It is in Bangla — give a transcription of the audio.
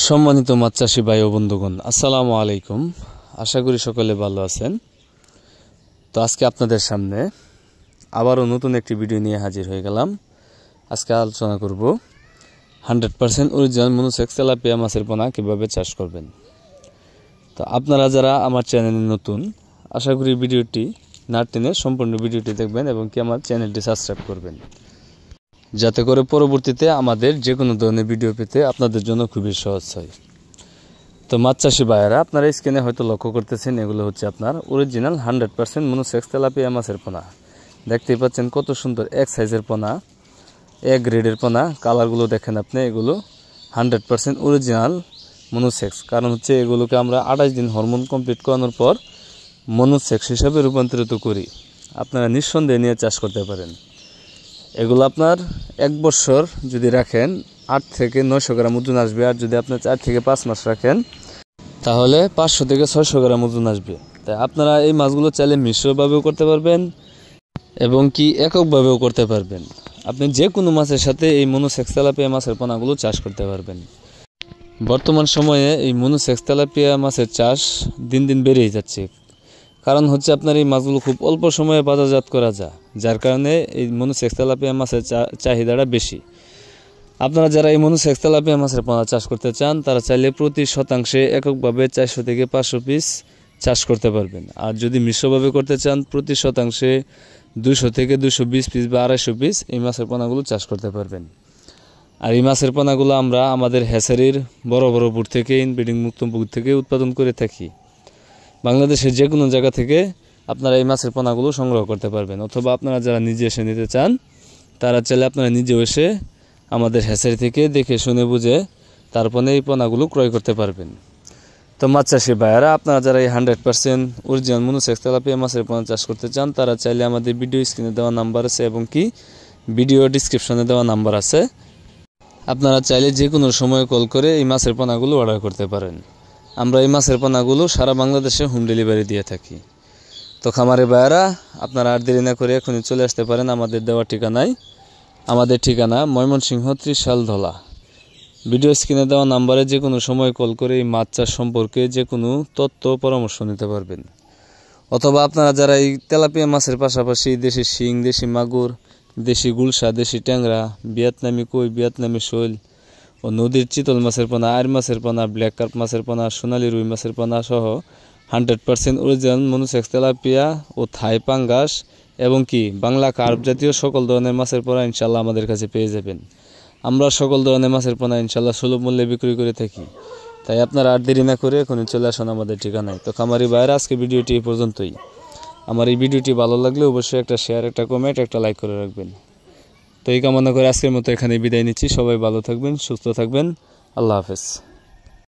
সম্মানিত মাছ চাষী ভাই ও বন্ধুগণ, আসসালামু আলাইকুম। আশা করি সকলে ভালো আছেন। তো আজকে আপনাদের সামনে আবারও নতুন একটি ভিডিও নিয়ে হাজির হয়ে গেলাম। আজকে আলোচনা করব 100% অরিজিনাল মনোসেক্স তেলাপিয়া মাছের পোনা কীভাবে চাষ করবেন। তো আপনারা যারা আমার চ্যানেলে নতুন, আশা করি ভিডিওটি না টেনে সম্পূর্ণ ভিডিওটি দেখবেন এবং কি আমার চ্যানেলটি সাবস্ক্রাইব করবেন, যাতে করে পরবর্তীতে আমাদের যে কোনো ধরনের ভিডিও পেতে আপনাদের জন্য খুবই সহজ হয়। তো মাছ চাষি ভাইয়েরা, আপনারা স্ক্রিনে হয়তো লক্ষ্য করতেছেন, এগুলো হচ্ছে আপনার অরিজিনাল 100% মনোসেক্স তেলাপিয়া মাছের পোনা। দেখতেই পাচ্ছেন কত সুন্দর এক সাইজের পোনা, এক গ্রেডের পোনা। কালারগুলো দেখেন আপনি, এগুলো 100% অরিজিনাল মনোসেক্স। কারণ হচ্ছে এগুলোকে আমরা 28 দিন হরমোন কমপ্লিট করানোর পর মনোসেক্স হিসাবে রূপান্তরিত করি। আপনারা নিঃসন্দেহে নিয়ে চাষ করতে পারেন। এগুলো আপনার 1 বছর যদি রাখেন 8 থেকে 900 গ্রাম ওজন আসবে, আর যদি আপনি 4 থেকে 5 মাস রাখেন তাহলে 500 থেকে 600 গ্রাম ওজন আসবে। তাই আপনারা এই মাছগুলো চাইলে মিশ্রভাবেও করতে পারবেন এবং কি এককভাবেও করতে পারবেন। আপনি যে কোনো মাছের সাথে এই মনোসেক্স তেলাপিয়া মাছের পোনাগুলো চাষ করতে পারবেন। বর্তমান সময়ে এই মনোসেক্স তেলাপিয়া মাছের চাষ দিন দিন বেড়েই যাচ্ছে। কারণ হচ্ছে আপনার এই মাছগুলো খুব অল্প সময়ে বাজারজাত করা যায়, যার কারণে এই মনোসেক্স তেলাপিয়া মাছের চাহিদাটা বেশি। আপনারা যারা এই মনোসেক্স তেলাপিয়া মাছের পোনা চাষ করতে চান, তারা চাইলে প্রতি শতাংশে এককভাবে 400 থেকে 500 পিস চাষ করতে পারবেন। আর যদি মিশ্রভাবে করতে চান, প্রতি শতাংশে 200 থেকে 220 পিস বা 250 পিস এই মাছের পোনাগুলো চাষ করতে পারবেন। আর এই মাছের পোনাগুলো আমরা আমাদের হ্যাচারির বড় বড় পুকুর থেকে, ইনব্রিডিং মুক্ত পুকুর থেকে উৎপাদন করে থাকি। বাংলাদেশের যে কোনো জায়গা থেকে আপনারা এই মাছের পোনাগুলো সংগ্রহ করতে পারবেন, অথবা আপনারা যারা নিজে এসে নিতে চান, তারা চাইলে আপনারা নিজেও এসে আমাদের হ্যাচারি থেকে দেখে শুনে বুঝে তারপরে এই পোনাগুলো ক্রয় করতে পারবেন। তো মাছ চাষি ভাইয়েরা, আপনারা যারা এই 100% অরিজিনাল মনোসেক্স তেলাপিয়া মাছের পোনা চাষ করতে চান, তারা চাইলে আমাদের ভিডিও স্ক্রিনে দেওয়া নাম্বার আছে এবং কি ভিডিও ডিসক্রিপশনে দেওয়া নাম্বার আছে, আপনারা চাইলে যে কোনো সময় কল করে এই মাছের পোনাগুলো অর্ডার করতে পারেন। আমরা এই মাছের পোনাগুলো সারা বাংলাদেশে হোম ডেলিভারি দিয়ে থাকি। তো খামারি ভাইয়েরা, আপনারা আর দেরি না করে এখনই চলে আসতে পারেন আমাদের দেওয়া ঠিকানায়। আমাদের ঠিকানা ময়মনসিংহ 30 শালধলা। ভিডিও স্ক্রিনে দেওয়া নাম্বারে যে কোনো সময় কল করে এই মাছ চাষ সম্পর্কে যে কোনো তথ্য পরামর্শ নিতে পারবেন। অথবা আপনারা যারা এই তেলাপিয়া মাছের পাশাপাশি দেশি শিং, দেশি মাগুর, দেশি গুলশা, দেশি ট্যাংরা, ভিয়েতনামি কই, ভিয়েতনামি শৈল ও নদীর চিতল মাছের পোনা, আয়ের মাছের পোনা, ব্ল্যাক কার্প মাছের পোনা, সোনালী রুই মাছের পোনা সহ 100% অরিজিনাল মনোসেক্স তেলাপিয়া ও থাই পাঙ্গাস এবং কি বাংলা কার্প জাতীয় সকল ধরনের মাছের পোনা ইনশাল্লাহ আমাদের কাছে পেয়ে যাবেন। আমরা সকল ধরনের মাছের পোনা ইনশাল্লাহ সুলভ মূল্যে বিক্রি করে থাকি। তাই আপনারা আর দেরি না করে এখনই চলে আসুন আমাদের ঠিকানায়। তো খামারি ভাইয়েরা, আজকে ভিডিওটি এই পর্যন্তই। আমার এই ভিডিওটি ভালো লাগলে অবশ্যই একটা শেয়ার, একটা কমেন্ট, একটা লাইক করে রাখবেন। তো এই কামনা করে আজকের মতো এখানে বিদায় নিচ্ছি। সবাই ভালো থাকবেন, সুস্থ থাকবেন। আল্লাহ হাফেজ।